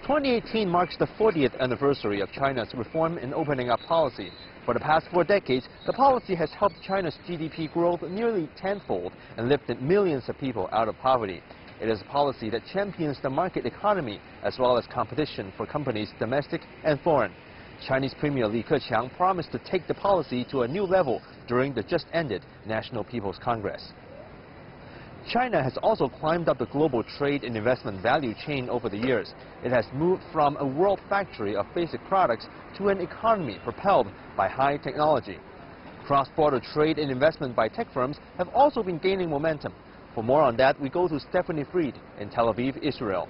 2018 marks the 40th anniversary of China's reform and opening up policy. For the past 4 decades, the policy has helped China's GDP grow nearly tenfold and lifted millions of people out of poverty. It is a policy that champions the market economy as well as competition for companies domestic and foreign. Chinese Premier Li Keqiang promised to take the policy to a new level during the just-ended National People's Congress. China has also climbed up the global trade and investment value chain over the years. It has moved from a world factory of basic products to an economy propelled by high technology. Cross-border trade and investment by tech firms have also been gaining momentum. For more on that, we go to Stephanie Fried in Tel Aviv, Israel.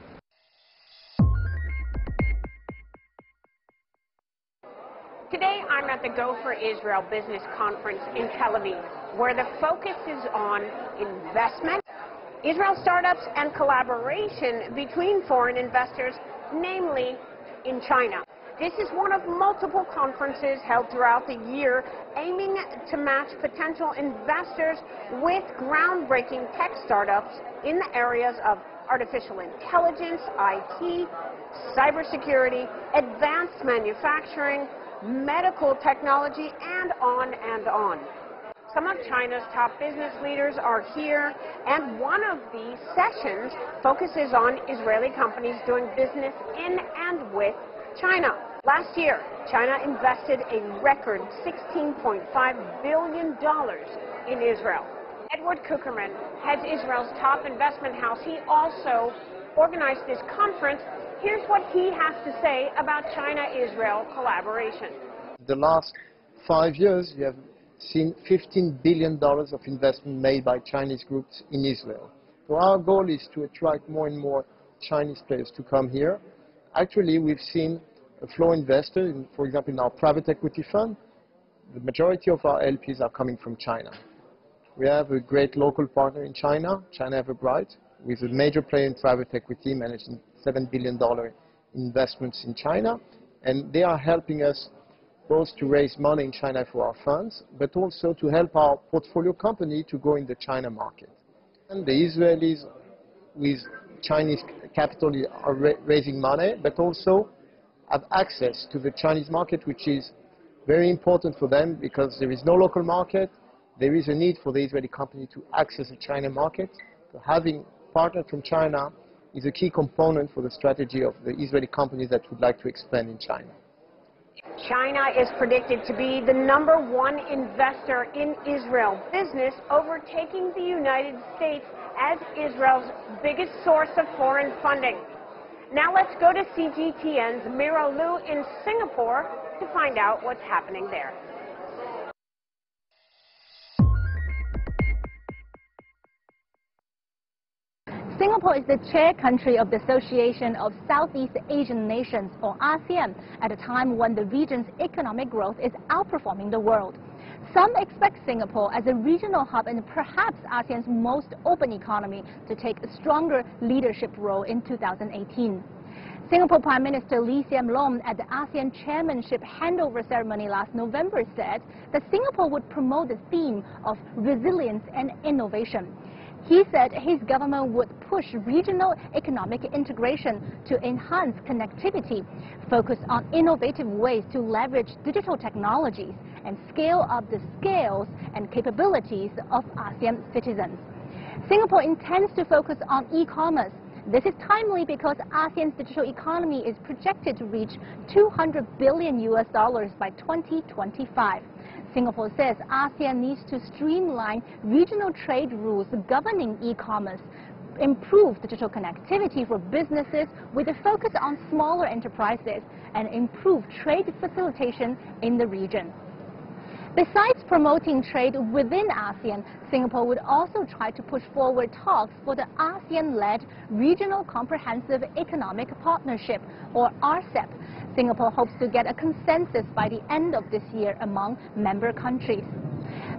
Today, I'm at the Go for Israel Business Conference in Tel Aviv, where the focus is on investment, Israel startups, and collaboration between foreign investors, namely in China. This is one of multiple conferences held throughout the year aiming to match potential investors with groundbreaking tech startups in the areas of artificial intelligence, IT, cybersecurity, advanced manufacturing, medical technology, and on and on. Some of China's top business leaders are here, and one of these sessions focuses on Israeli companies doing business in and with China. Last year, China invested a record $16.5 billion in Israel. Edward Kuckerman heads Israel's top investment house. He also organized this conference. Here's what he has to say about China-Israel collaboration. The last 5 years, we have seen $15 billion of investment made by Chinese groups in Israel. So our goal is to attract more and more Chinese players to come here. Actually, we've seen a flow investor, for example, in our private equity fund. The majority of our LPs are coming from China. We have a great local partner in China, China Everbright, with a major player in private equity managing $7 billion investments in China, and they are helping us both to raise money in China for our funds, but also to help our portfolio company to go in the China market. And the Israelis with Chinese capital are raising money, but also have access to the Chinese market, which is very important for them because there is no local market. There is a need for the Israeli company to access the China market. So having partners from China is a key component for the strategy of the Israeli companies that would like to expand in China. China is predicted to be the #1 investor in Israel business, overtaking the United States as Israel's biggest source of foreign funding. Now let's go to CGTN's Mira Liu in Singapore to find out what's happening there. Singapore is the chair country of the Association of Southeast Asian Nations, or ASEAN, at a time when the region's economic growth is outperforming the world. Some expect Singapore as a regional hub and perhaps ASEAN's most open economy to take a stronger leadership role in 2018. Singapore Prime Minister Lee Hsien Loong at the ASEAN chairmanship handover ceremony last November said that Singapore would promote the theme of resilience and innovation. He said his government would push regional economic integration to enhance connectivity, focus on innovative ways to leverage digital technologies, and scale up the skills and capabilities of ASEAN citizens. Singapore intends to focus on e-commerce. This is timely because ASEAN's digital economy is projected to reach $200 billion by 2025. Singapore says ASEAN needs to streamline regional trade rules governing e-commerce, improve digital connectivity for businesses with a focus on smaller enterprises, and improve trade facilitation in the region. Besides promoting trade within ASEAN, Singapore would also try to push forward talks for the ASEAN-led Regional Comprehensive Economic Partnership, or RCEP. Singapore hopes to get a consensus by the end of this year among member countries.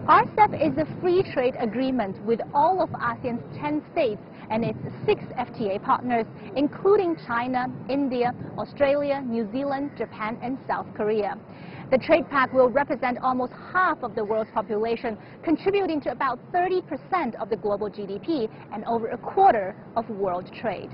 RCEP is a free trade agreement with all of ASEAN's 10 states and its 6 FTA partners, including China, India, Australia, New Zealand, Japan, and South Korea. The trade pact will represent almost half of the world's population, contributing to about 30% of the global GDP and over a quarter of world trade.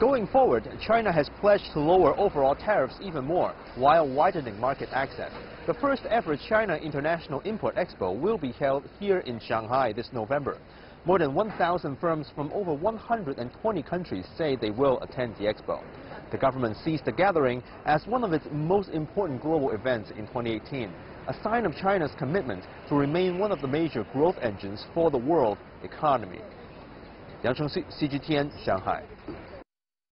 Going forward, China has pledged to lower overall tariffs even more, while widening market access. The first ever China International Import Expo will be held here in Shanghai this November. More than 1,000 firms from over 120 countries say they will attend the expo. The government sees the gathering as one of its most important global events in 2018, a sign of China's commitment to remain one of the major growth engines for the world economy. Yang Chengxi, CGTN, Shanghai.